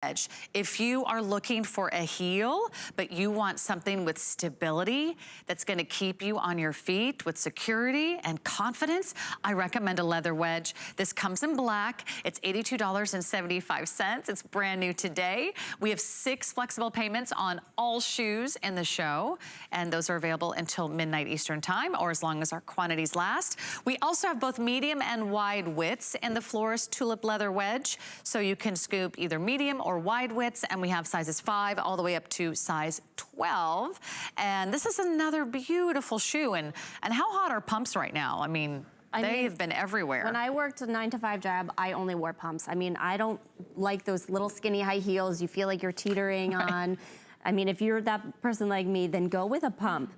Wedge. If you are looking for a heel, but you want something with stability that's gonna keep you on your feet with security and confidence, I recommend a leather wedge. This comes in black. It's $82.75. It's brand new today. We have 6 flexible payments on all shoes in the show, and those are available until midnight Eastern time, or as long as our quantities last. We also have both medium and wide widths in the Flores Tulip leather wedge, so you can scoop either medium or wide widths, and we have sizes 5 all the way up to size 12. And this is another beautiful shoe. And how hot are pumps right now? I mean, they've been everywhere. When I worked a 9-to-5 job, I only wore pumps. I mean, I don't like those little skinny high heels you feel like you're teetering on. I mean, if you're that person like me, then go with a pump.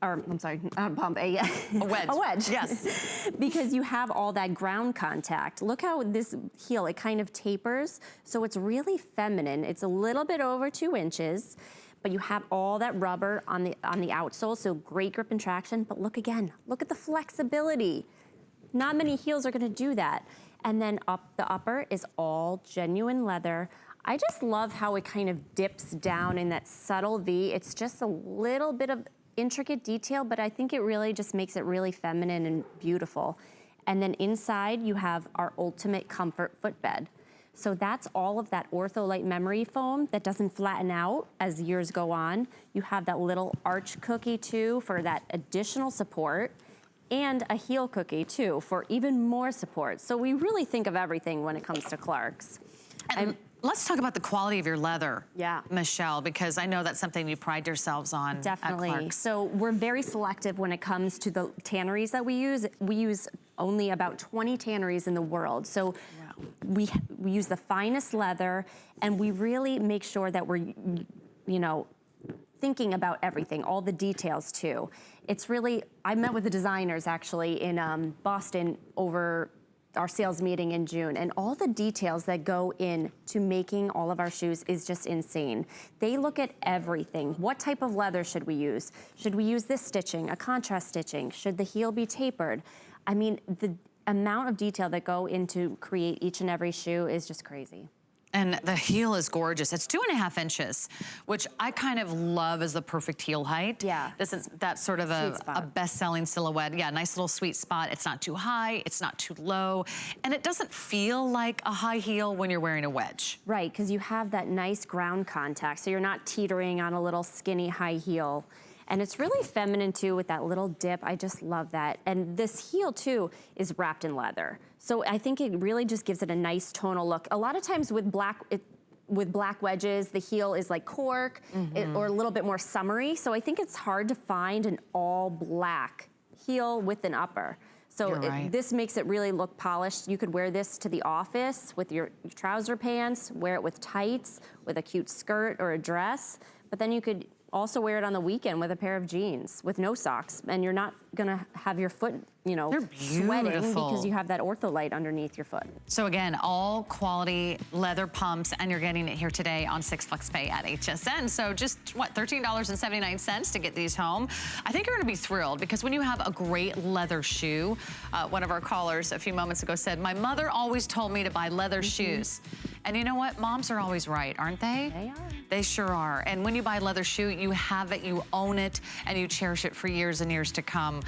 Or, I'm sorry, not a pump, a wedge. A wedge, yes. Because you have all that ground contact. Look how this heel, it kind of tapers, so it's really feminine. It's a little bit over 2 inches, but you have all that rubber on the outsole, so great grip and traction. But look again, look at the flexibility. Not many heels are gonna do that. And then the upper is all genuine leather. I just love how it kind of dips down in that subtle V. It's just a little bit of intricate detail, but I think it really just makes it really feminine and beautiful. And then inside you have our ultimate comfort footbed. So that's all of that Ortholite memory foam that doesn't flatten out as years go on. You have that little arch cookie too for that additional support, and a heel cookie too for even more support. So we really think of everything when it comes to Clarks. Let's talk about the quality of your leather, yeah, Michelle, because I know that's something you pride yourselves on. Definitely. At Clarks. So we're very selective when it comes to the tanneries that we use. We use only about 20 tanneries in the world. So we use the finest leather, and we really make sure that we're, you know, thinking about everything, all the details too. It's really, I met with the designers actually in Boston over our sales meeting in June, and all the details that go into making all of our shoes is just insane. They look at everything. What type of leather should we use? Should we use this stitching, a contrast stitching? Should the heel be tapered? I mean, the amount of detail that go into create each and every shoe is just crazy. And the heel is gorgeous. It's 2.5 inches, which I kind of love as the perfect heel height. Yeah. That's sort of a best-selling silhouette. Yeah, nice little sweet spot. It's not too high, it's not too low, and it doesn't feel like a high heel when you're wearing a wedge. Right, because you have that nice ground contact, so you're not teetering on a little skinny high heel. And it's really feminine too with that little dip. I just love that. And this heel too is wrapped in leather. So I think it really just gives it a nice tonal look. A lot of times with black wedges, the heel is like cork or a little bit more summery. So I think it's hard to find an all black heel with an upper. So this makes it really look polished. You could wear this to the office with your trouser pants, wear it with tights, with a cute skirt or a dress, but then you could also wear it on the weekend with a pair of jeans with no socks, and you're not gonna have your foot, you know, sweating because you have that Ortholite underneath your foot. So again, all quality leather pumps, and you're getting it here today on 6 Flex Pay at HSN. So just, what, $13.79 to get these home. I think you're gonna be thrilled, because when you have a great leather shoe, one of our callers a few moments ago said, my mother always told me to buy leather shoes. And you know what? Moms are always right, aren't they? They are. They sure are. And when you buy a leather shoe, you have it, you own it, and you cherish it for years and years to come.